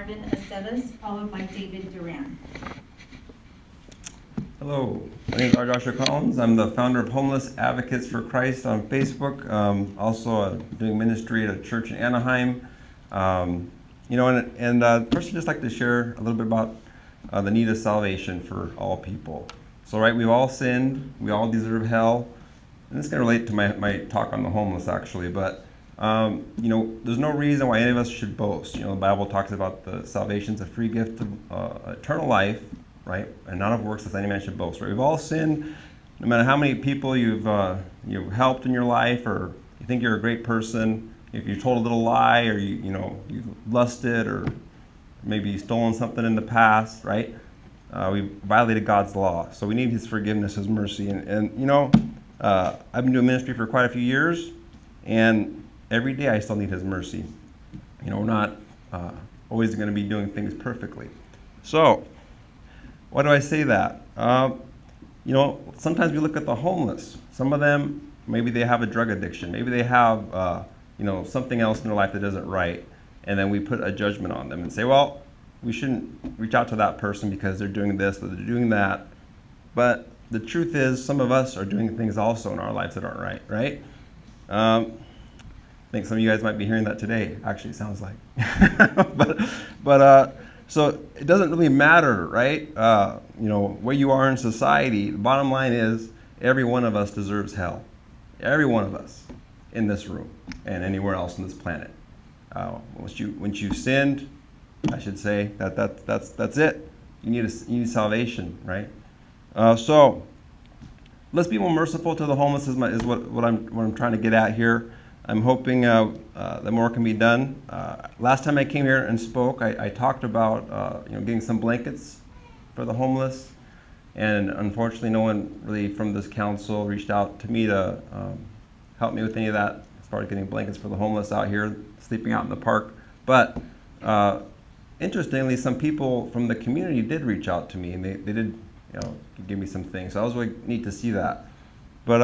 Marvin Aceves, followed by David Duran. Hello, my name is R.Joshua Collins. I'm the founder of Homeless Advocates for Christ on Facebook. Also doing ministry at a church in Anaheim. First I'd just like to share a little bit about the need of salvation for all people. So, right, we've all sinned. We all deserve hell. And this is going to relate to my talk on the homeless, actually. But, there's no reason why any of us should boast. The Bible talks about the salvation's a free gift of eternal life, right? And not of works, that any man should boast. Right? We've all sinned. No matter how many people you've helped in your life, or you think you're a great person, if you told a little lie, or you've lusted, or maybe stolen something in the past, right? We violated God's law, so we need His forgiveness, His mercy, I've been doing ministry for quite a few years, and every day I still need His mercy. We're not always going to be doing things perfectly. So, why do I say that? Sometimes we look at the homeless. Some of them, maybe they have a drug addiction. Maybe they have, something else in their life that isn't right. And then we put a judgment on them and say, well, we shouldn't reach out to that person because they're doing this or they're doing that. But the truth is, some of us are doing things also in our lives that aren't right? I think some of you guys might be hearing that today. Actually, it sounds like. So it doesn't really matter, right? Where you are in society. The bottom line is, every one of us deserves hell. Every one of us in this room and anywhere else on this planet. Once you sinned, I should say that's it. You need salvation, right? So let's be more merciful to the homeless. Is what I'm trying to get at here. I'm hoping that more can be done. Last time I came here and spoke, I talked about getting some blankets for the homeless, and unfortunately, no one really from this council reached out to me to help me with any of that as far as getting blankets for the homeless out here sleeping out in the park. But interestingly, some people from the community did reach out to me, and they did give me some things. So I was really neat to see that. But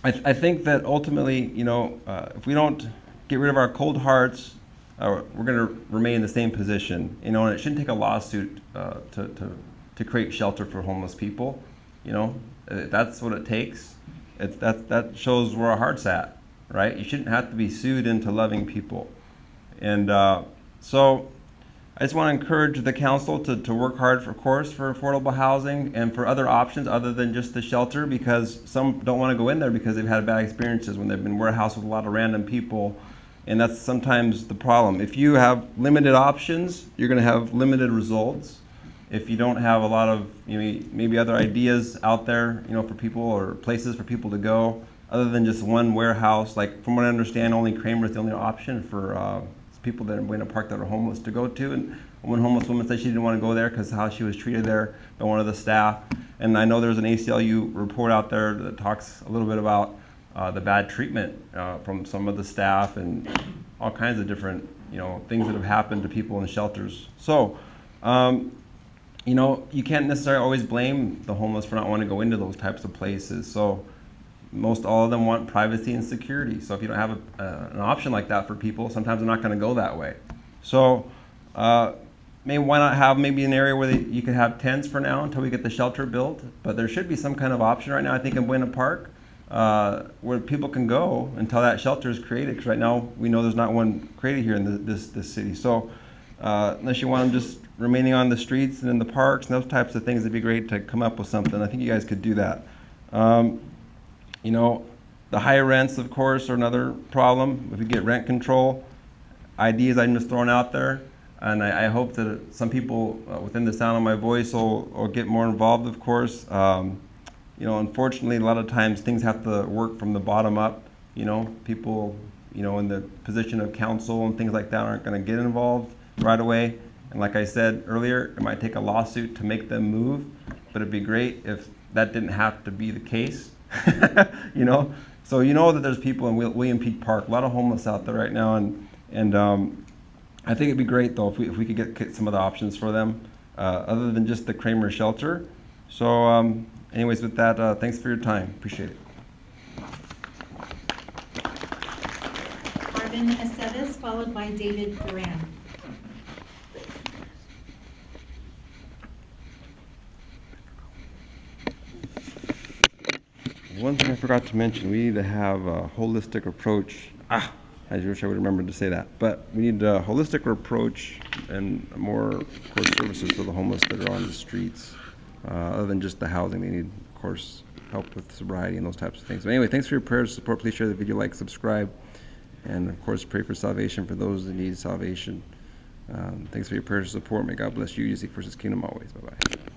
I think that ultimately, if we don't get rid of our cold hearts, we're going to remain in the same position. And it shouldn't take a lawsuit to create shelter for homeless people. That's what it takes. That shows where our heart's at, right? You shouldn't have to be sued into loving people. And so I just want to encourage the council to work hard, for affordable housing and for other options other than just the shelter, because some don't want to go in there because they've had bad experiences when they've been warehoused with a lot of random people, and that's sometimes the problem. If you have limited options, you're going to have limited results. If you don't have a lot of maybe other ideas out there, for people, or places for people to go, other than just one warehouse, like from what I understand, only Kramer is the only option for people that are in Buena Park that are homeless to go to. And one homeless woman said she didn't want to go there because how she was treated there by one of the staff. And I know there's an ACLU report out there that talks a little bit about the bad treatment from some of the staff and all kinds of different things that have happened to people in shelters. So you can't necessarily always blame the homeless for not wanting to go into those types of places. So most all of them want privacy and security. So if you don't have an option like that for people, sometimes they're not going to go that way. So maybe why not have maybe an area where you could have tents for now until we get the shelter built. But there should be some kind of option right now, I think, in Buena Park where people can go until that shelter is created. Because right now we know there's not one created here in this city. So unless you want them just remaining on the streets and in the parks and those types of things, it'd be great to come up with something. I think you guys could do that. The higher rents, of course, are another problem. If we get rent control, ideas I'm just throwing out there, and I hope that some people within the sound of my voice will get more involved, of course. Unfortunately, a lot of times things have to work from the bottom up. People, in the position of council and things like that aren't going to get involved right away. And like I said earlier, it might take a lawsuit to make them move, but it'd be great if that didn't have to be the case. So that there's people in William Peak Park, a lot of homeless out there right now, and I think it'd be great though if we could get some other options for them other than just the Kramer shelter. So anyways, with that, thanks for your time. Appreciate it. Marvin Aceves, followed by David Duran. one thing I forgot to mention, we need to have a holistic approach. I wish I would remember to say that. But we need a holistic approach and more, of course, services for the homeless that are on the streets. Other than just the housing, they need, of course, help with sobriety and those types of things. But anyway, thanks for your prayers, support. Please share the video, like, subscribe, and of course, pray for salvation for those that need salvation. Thanks for your prayers and support. May God bless you. You seek first His kingdom always. Bye-bye.